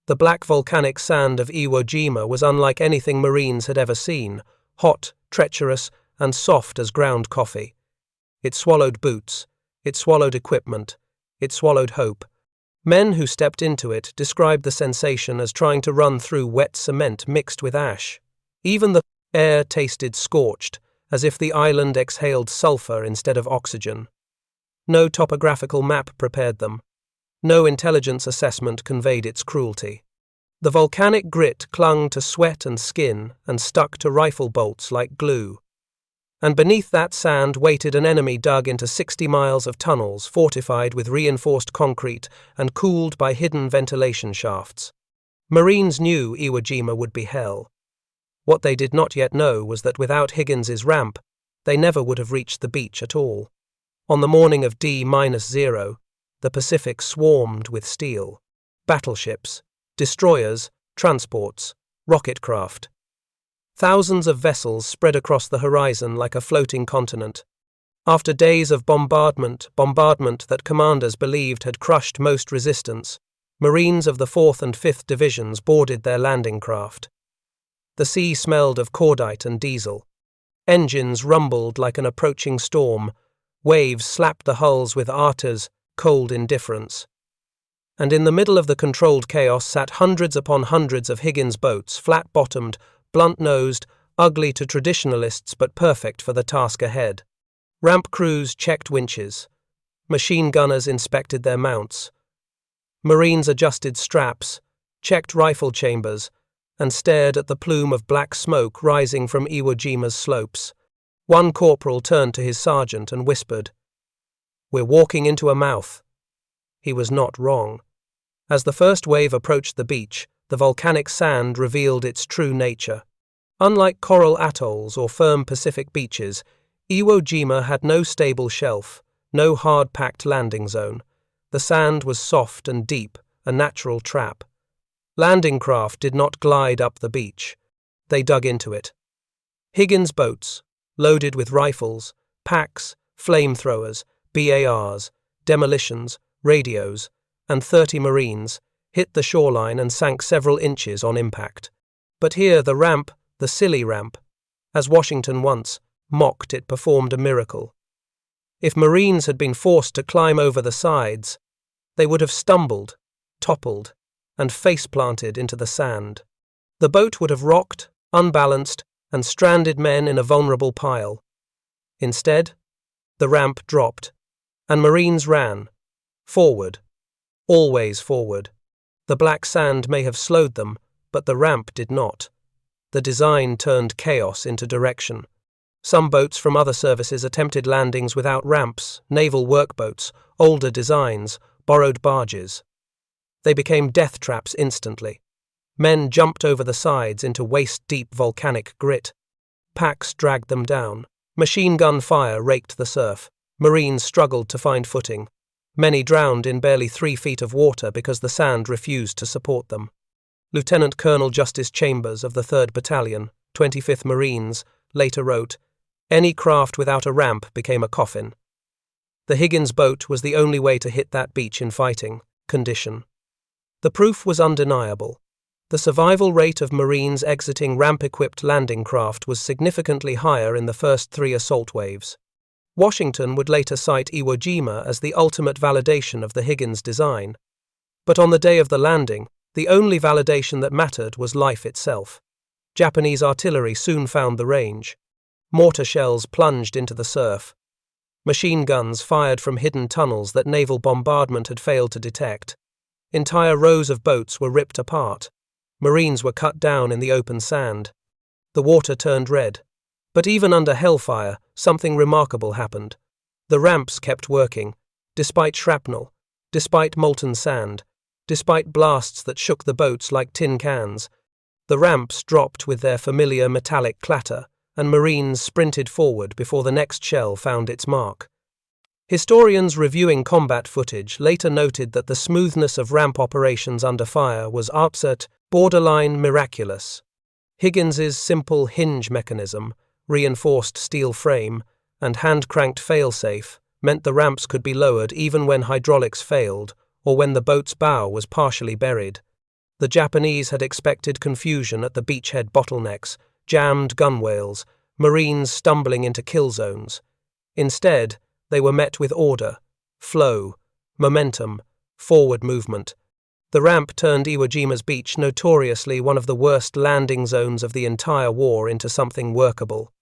The black volcanic sand of Iwo Jima was unlike anything Marines had ever seen, hot, treacherous, and soft as ground coffee. It swallowed boots, it swallowed equipment, it swallowed hope. Men who stepped into it described the sensation as trying to run through wet cement mixed with ash. Even the air tasted scorched, as if the island exhaled sulfur instead of oxygen. No topographical map prepared them. No intelligence assessment conveyed its cruelty. The volcanic grit clung to sweat and skin and stuck to rifle bolts like glue. And beneath that sand waited an enemy dug into 60 miles of tunnels fortified with reinforced concrete and cooled by hidden ventilation shafts. Marines knew Iwo Jima would be hell. What they did not yet know was that without Higgins's ramp, they never would have reached the beach at all. On the morning of D-0, the Pacific swarmed with steel. Battleships, destroyers, transports, rocket craft. Thousands of vessels spread across the horizon like a floating continent. After days of bombardment that commanders believed had crushed most resistance, Marines of the 4th and 5th Divisions boarded their landing craft. The sea smelled of cordite and diesel. Engines rumbled like an approaching storm. Waves slapped the hulls with Arta's cold indifference. And in the middle of the controlled chaos sat hundreds upon hundreds of Higgins boats, flat-bottomed, blunt-nosed, ugly to traditionalists but perfect for the task ahead. Ramp crews checked winches. Machine gunners inspected their mounts. Marines adjusted straps, checked rifle chambers, and stared at the plume of black smoke rising from Iwo Jima's slopes. One corporal turned to his sergeant and whispered, "We're walking into a mouth." He was not wrong. As the first wave approached the beach, the volcanic sand revealed its true nature. Unlike coral atolls or firm Pacific beaches, Iwo Jima had no stable shelf, no hard-packed landing zone. The sand was soft and deep, a natural trap. Landing craft did not glide up the beach. They dug into it. Higgins boats, loaded with rifles, packs, flamethrowers, BARs, demolitions, radios, and 30 Marines, hit the shoreline and sank several inches on impact. But here the ramp, the silly ramp, as Washington once mocked it, performed a miracle. If Marines had been forced to climb over the sides, they would have stumbled, toppled, and face-planted into the sand. The boat would have rocked, unbalanced, and stranded men in a vulnerable pile. Instead, the ramp dropped, and Marines ran. Forward. Always forward. The black sand may have slowed them, but the ramp did not. The design turned chaos into direction. Some boats from other services attempted landings without ramps, naval workboats, older designs, borrowed barges. They became death traps instantly. Men jumped over the sides into waist-deep volcanic grit. Packs dragged them down. Machine gun fire raked the surf. Marines struggled to find footing. Many drowned in barely 3 feet of water because the sand refused to support them. Lieutenant Colonel Justice Chambers of the 3rd Battalion, 25th Marines, later wrote, "Any craft without a ramp became a coffin." The Higgins boat was the only way to hit that beach in fighting condition. The proof was undeniable. The survival rate of Marines exiting ramp-equipped landing craft was significantly higher in the first 3 assault waves. Washington would later cite Iwo Jima as the ultimate validation of the Higgins design. But on the day of the landing, the only validation that mattered was life itself. Japanese artillery soon found the range. Mortar shells plunged into the surf. Machine guns fired from hidden tunnels that naval bombardment had failed to detect. Entire rows of boats were ripped apart. Marines were cut down in the open sand. The water turned red. But even under hellfire, something remarkable happened. The ramps kept working, despite shrapnel, despite molten sand, despite blasts that shook the boats like tin cans. The ramps dropped with their familiar metallic clatter, and Marines sprinted forward before the next shell found its mark. Historians reviewing combat footage later noted that the smoothness of ramp operations under fire was absolute, borderline miraculous. Higgins's simple hinge mechanism, reinforced steel frame, and hand-cranked failsafe meant the ramps could be lowered even when hydraulics failed or when the boat's bow was partially buried. The Japanese had expected confusion at the beachhead bottlenecks, jammed gunwales, Marines stumbling into kill zones. Instead, they were met with order, flow, momentum, forward movement. The ramp turned Iwo Jima's beach, notoriously one of the worst landing zones of the entire war, into something workable.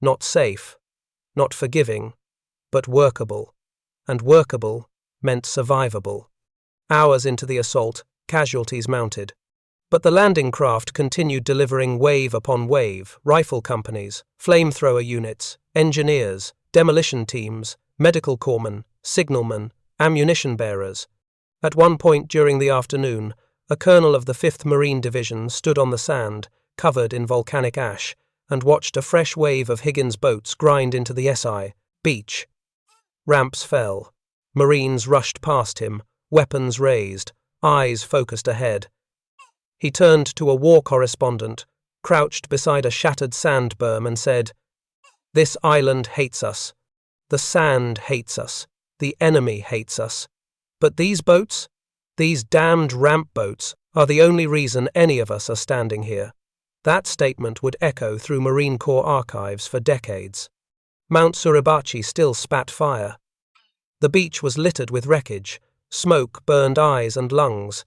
Not safe, not forgiving, but workable. And workable meant survivable. Hours into the assault, casualties mounted. But the landing craft continued delivering wave upon wave: rifle companies, flamethrower units, engineers, demolition teams, medical corpsmen, signalmen, ammunition bearers. At one point during the afternoon, a colonel of the 5th Marine Division stood on the sand, covered in volcanic ash, and watched a fresh wave of Higgins boats grind into the SI beach. Ramps fell. Marines rushed past him, weapons raised, eyes focused ahead. He turned to a war correspondent, crouched beside a shattered sand berm, and said, "This island hates us. The sand hates us. The enemy hates us. But these boats, these damned ramp boats, are the only reason any of us are standing here." That statement would echo through Marine Corps archives for decades. Mount Suribachi still spat fire. The beach was littered with wreckage. Smoke burned eyes and lungs.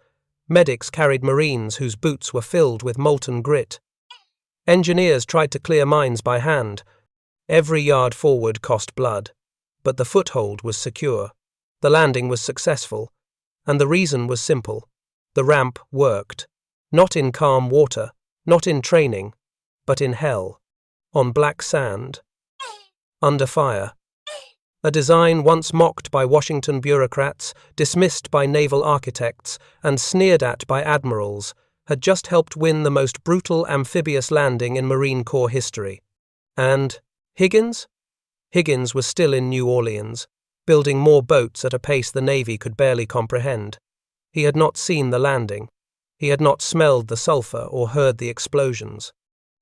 Medics carried Marines whose boots were filled with molten grit. Engineers tried to clear mines by hand. Every yard forward cost blood. But the foothold was secure. The landing was successful. And the reason was simple. The ramp worked. Not in calm water, not in training, but in hell. On black sand. Under fire. A design once mocked by Washington bureaucrats, dismissed by naval architects, and sneered at by admirals, had just helped win the most brutal amphibious landing in Marine Corps history. And Higgins? Higgins was still in New Orleans, building more boats at a pace the Navy could barely comprehend. He had not seen the landing. He had not smelled the sulfur or heard the explosions.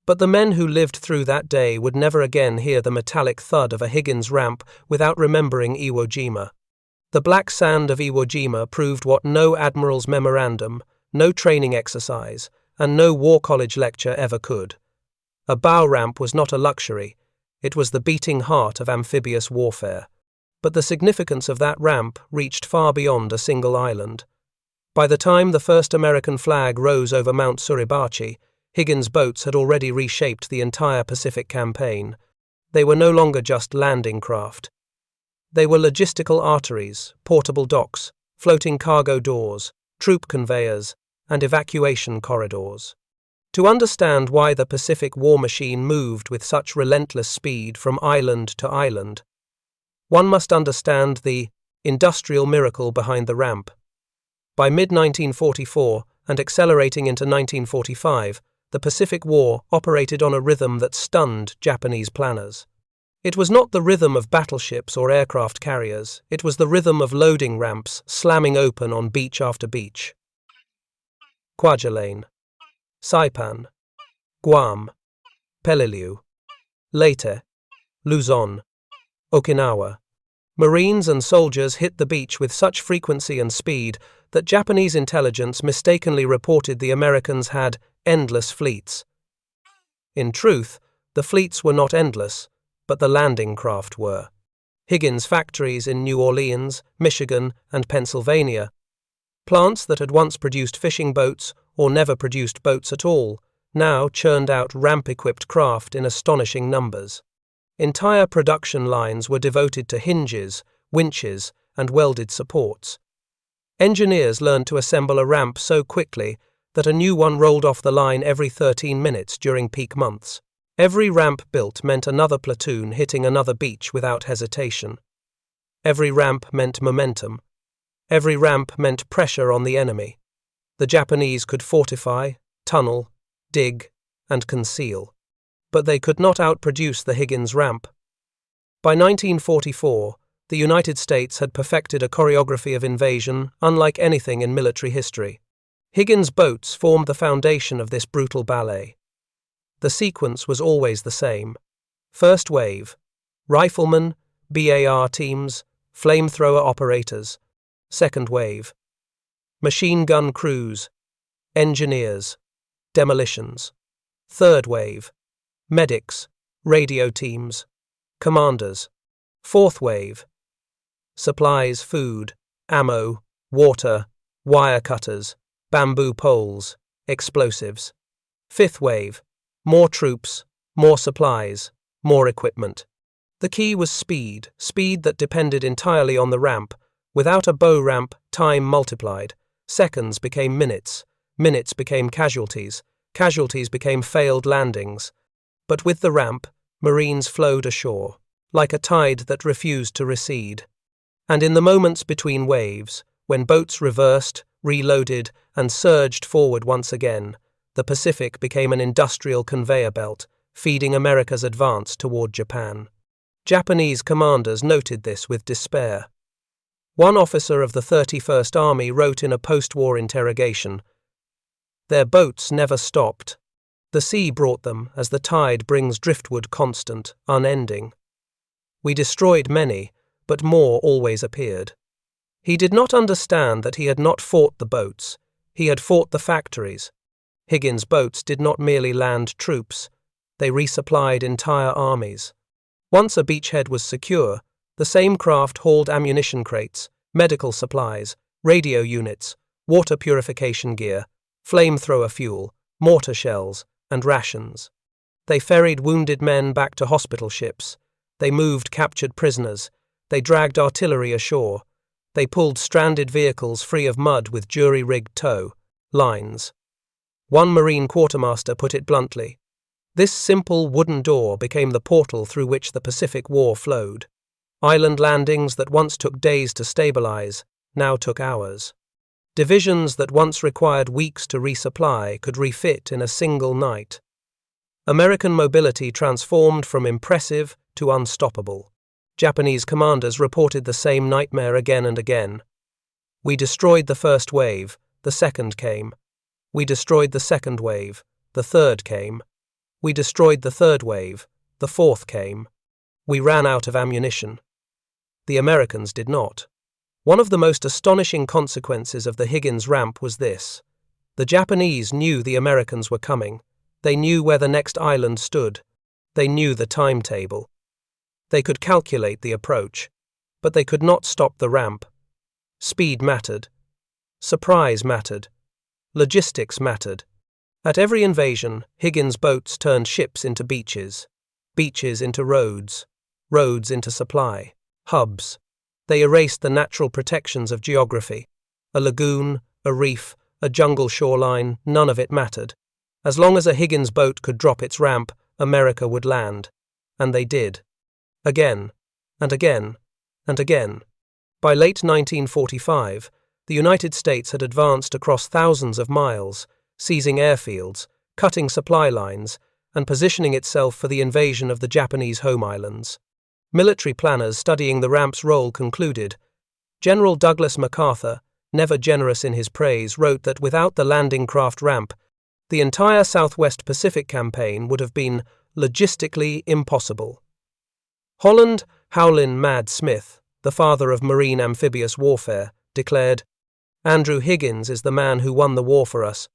But the men who lived through that day would never again hear the metallic thud of a Higgins ramp without remembering Iwo Jima. The black sand of Iwo Jima proved what no admiral's memorandum, no training exercise, and no war college lecture ever could. A bow ramp was not a luxury. It was the beating heart of amphibious warfare. But the significance of that ramp reached far beyond a single island. By the time the first American flag rose over Mount Suribachi, Higgins' boats had already reshaped the entire Pacific campaign. They were no longer just landing craft. They were logistical arteries, portable docks, floating cargo doors, troop conveyors, and evacuation corridors. To understand why the Pacific war machine moved with such relentless speed from island to island, one must understand the industrial miracle behind the ramp. By mid-1944, and accelerating into 1945, the Pacific War operated on a rhythm that stunned Japanese planners. It was not the rhythm of battleships or aircraft carriers, it was the rhythm of loading ramps slamming open on beach after beach. Kwajalein, Saipan, Guam, Peleliu. Later, Luzon, Okinawa. Marines and soldiers hit the beach with such frequency and speed that Japanese intelligence mistakenly reported the Americans had endless fleets. In truth, the fleets were not endless, but the landing craft were. Higgins factories in New Orleans, Michigan, and Pennsylvania, plants that had once produced fishing boats or never produced boats at all, now churned out ramp-equipped craft in astonishing numbers. Entire production lines were devoted to hinges, winches, and welded supports. Engineers learned to assemble a ramp so quickly that a new one rolled off the line every 13 minutes during peak months. Every ramp built meant another platoon hitting another beach without hesitation. Every ramp meant momentum. Every ramp meant pressure on the enemy. The Japanese could fortify, tunnel, dig, and conceal. But they could not outproduce the Higgins ramp. By 1944, the United States had perfected a choreography of invasion unlike anything in military history. Higgins boats formed the foundation of this brutal ballet. The sequence was always the same. First wave, riflemen, BAR teams, flamethrower operators. Second wave, machine gun crews, engineers, demolitions. Third wave, medics, radio teams, commanders. Fourth wave, supplies, food, ammo, water, wire cutters, bamboo poles, explosives. Fifth wave, more troops, more supplies, more equipment. The key was speed that depended entirely on the ramp. Without a bow ramp, time multiplied. Seconds became minutes, minutes became casualties, casualties became failed landings. But with the ramp, Marines flowed ashore, like a tide that refused to recede. And in the moments between waves, when boats reversed, reloaded, and surged forward once again, the Pacific became an industrial conveyor belt, feeding America's advance toward Japan. Japanese commanders noted this with despair. One officer of the 31st Army wrote in a post-war interrogation, "Their boats never stopped. The sea brought them as the tide brings driftwood constant, unending. We destroyed many, but more always appeared." He did not understand that he had not fought the boats, he had fought the factories. Higgins' boats did not merely land troops, they resupplied entire armies. Once a beachhead was secure, the same craft hauled ammunition crates, medical supplies, radio units, water purification gear, flamethrower fuel, mortar shells, and rations. They ferried wounded men back to hospital ships. They moved captured prisoners. They dragged artillery ashore. They pulled stranded vehicles free of mud with jury-rigged tow lines. One Marine quartermaster put it bluntly, "This simple wooden door became the portal through which the Pacific War flowed. Island landings that once took days to stabilize now took hours. Divisions that once required weeks to resupply could refit in a single night." American mobility transformed from impressive to unstoppable. Japanese commanders reported the same nightmare again and again. "We destroyed the first wave, the second came. We destroyed the second wave, the third came. We destroyed the third wave, the fourth came. We ran out of ammunition." The Americans did not. One of the most astonishing consequences of the Higgins ramp was this. The Japanese knew the Americans were coming. They knew where the next island stood. They knew the timetable. They could calculate the approach, but they could not stop the ramp. Speed mattered. Surprise mattered. Logistics mattered. At every invasion, Higgins' boats turned ships into beaches, beaches into roads, roads into supply, hubs. They erased the natural protections of geography. A lagoon, a reef, a jungle shoreline, none of it mattered. As long as a Higgins boat could drop its ramp, America would land. And they did. Again, and again, and again. By late 1945, the United States had advanced across thousands of miles, seizing airfields, cutting supply lines, and positioning itself for the invasion of the Japanese home islands. Military planners studying the ramp's role concluded. General Douglas MacArthur, never generous in his praise, wrote that without the landing craft ramp, the entire Southwest Pacific campaign would have been logistically impossible. Holland Howlin Mad Smith, the father of marine amphibious warfare, declared, "Andrew Higgins is the man who won the war for us."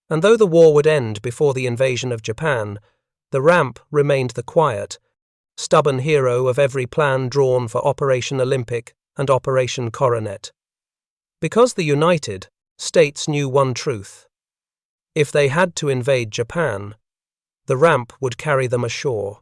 And though the war would end before the invasion of Japan, the Ramp remained the quiet, stubborn hero of every plan drawn for Operation Olympic and Operation Coronet. Because the United States knew one truth: if they had to invade Japan, the Ramp would carry them ashore.